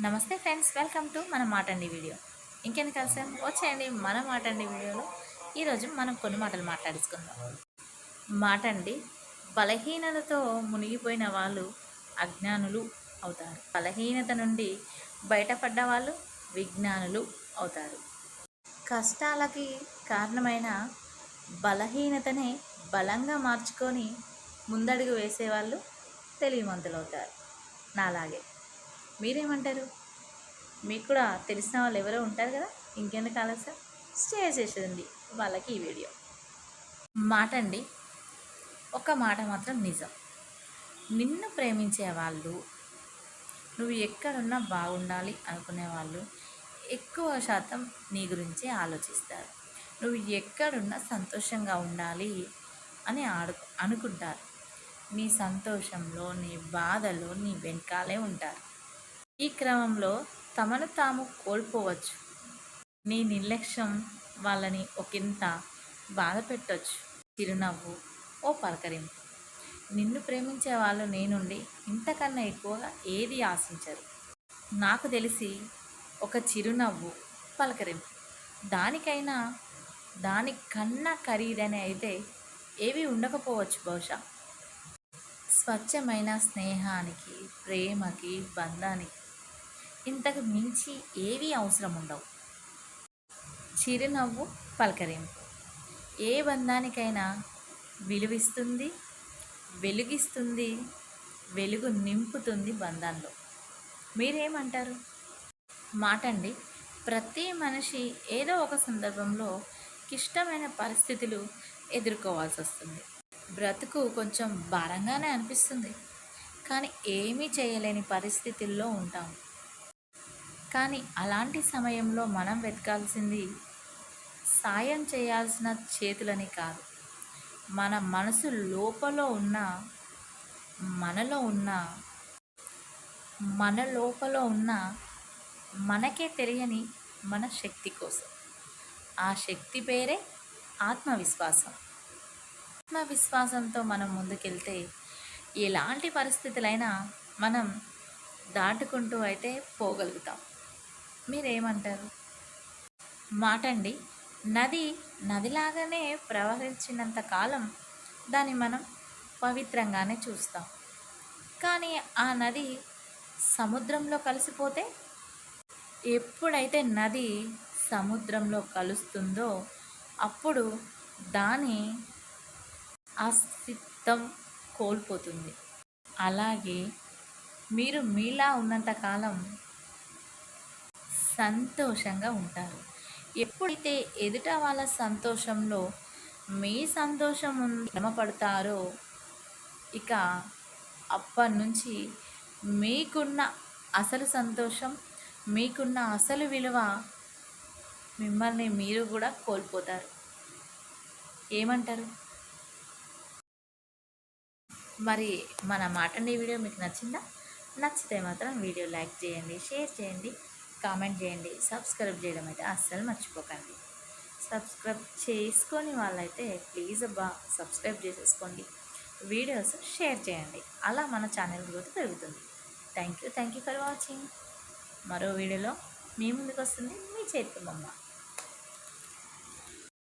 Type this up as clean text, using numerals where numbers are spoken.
నమస్తే friends, welcome to మన మాటండి video. ఇంకెందుకు కలిసాం, వచ్చేయండి మన మాటండి వీడియోలో. ఈరోజు మనం కొన్ని మాటలు మాట్లాడుకుందాం. మాటండి, బలహీనతతో మునిగిపోయిన వాళ్ళు అజ్ఞానులు అవుతారు. బలహీనత నుండి బయటపడ్డ వాళ్ళు విజ్ఞానులు అవుతారు. కష్టాలకి కారణమైన బలహీనతనే బలంగా మార్చుకొని ముందడుగు వేసేవాళ్ళు తెలివిమంతులు అవుతారు. నాలాగే మీరేమంటారు? మీకు కూడా తెలిసిన వాళ్ళు ఎవరో ఉంటారు కదా, ఇంకెందుకు ఆలస్యం, షేర్ చేసేయండి వాళ్ళకి ఈ వీడియో. మాట అండి, ఒక మాట మాత్రం నిజం. నిన్ను ప్రేమించే వాళ్ళు, నువ్వు ఎక్కడున్నా బాగుండాలి అనుకునే వాళ్ళు ఎక్కువ శాతం నీ గురించే ఆలోచిస్తారు. నువ్వు ఎక్కడున్నా సంతోషంగా ఉండాలి అని అనుకుంటారు. నీ సంతోషంలో, నీ బాధలో నీ వెనకాలే ఉంటారు. ఈ క్రమంలో తమను తాము కోల్పోవచ్చు. నీ నిర్లక్ష్యం వాళ్ళని ఒకంత బాధ పెట్టవచ్చు. చిరునవ్వు, ఓ పలకరింపు. నిన్ను ప్రేమించే వాళ్ళు నీ నుండి ఇంతకన్నా ఎక్కువగా ఏది ఆశించరు. నాకు తెలిసి ఒక చిరునవ్వు, పలకరింపు, దానికైనా దానికన్నా ఖరీదైన అయితే ఏవి ఉండకపోవచ్చు బహుశా. స్వచ్ఛమైన స్నేహానికి, ప్రేమకి, బంధానికి ఇంతకు మించి ఏవీ అవసరం ఉండవు. చిరునవ్వు, పలకరింపు ఏ బంధానికైనా విలువిస్తుంది, వెలుగిస్తుంది, వెలుగు నింపుతుంది బంధాల్లో. మీరేమంటారు? మాటండి, ప్రతి మనిషి ఏదో ఒక సందర్భంలో క్లిష్టమైన పరిస్థితులు ఎదుర్కోవాల్సి వస్తుంది. బ్రతుకు కొంచెం భారంగానే అనిపిస్తుంది, కానీ ఏమీ చేయలేని పరిస్థితుల్లో ఉంటాము. కానీ అలాంటి సమయంలో మనం వెతకాల్సింది సాయం చేయాల్సిన చేతులని కాదు, మన మనసు లోపల ఉన్న మన లోపల ఉన్న మనకే తెలియని మన శక్తి కోసం. ఆ శక్తి పేరే ఆత్మవిశ్వాసం. ఆత్మవిశ్వాసంతో మనం ముందుకెళ్తే ఎలాంటి పరిస్థితులైనా మనం దాటుకుంటూ అయితే పోగలుగుతాం. మీరేమంటారు? మాటండి, నది నదిలాగానే ప్రవహించినంత కాలం దాన్ని మనం పవిత్రంగానే చూస్తాం. కానీ ఆ నది సముద్రంలో కలిసిపోతే, ఎప్పుడైతే నది సముద్రంలో కలుస్తుందో అప్పుడు దాని అస్తిత్వం కోల్పోతుంది. అలాగే మీరు మీలా ఉన్నంతకాలం సంతోషంగా ఉంటారు. ఎప్పుడైతే ఎదుట వాళ్ళ సంతోషంలో మీ సంతోషం శ్రమపడతారో, ఇక అప్పటి నుంచి మీకున్న అసలు సంతోషం, మీకున్న అసలు విలువ మిమ్మల్ని మీరు కూడా కోల్పోతారు. ఏమంటారు? మరి మన మాటండి వీడియో మీకు నచ్చిందా? నచ్చితే మాత్రం వీడియో లైక్ చేయండి, షేర్ చేయండి, కామెంట్ చేయండి. సబ్స్క్రైబ్ చేయడం అయితే అస్సలు మర్చిపోకండి. సబ్స్క్రైబ్ చేసుకొని వాళ్ళైతే ప్లీజ్ సబ్స్క్రైబ్ చేసేసుకోండి. వీడియోస్ షేర్ చేయండి, అలా మన ఛానల్ గ్రోత్ పెరుగుతుంది. Thank you for watching. మరో వీడియోలో మీ ముందుకు వస్తుంది మీ చేతి బొమ్మ.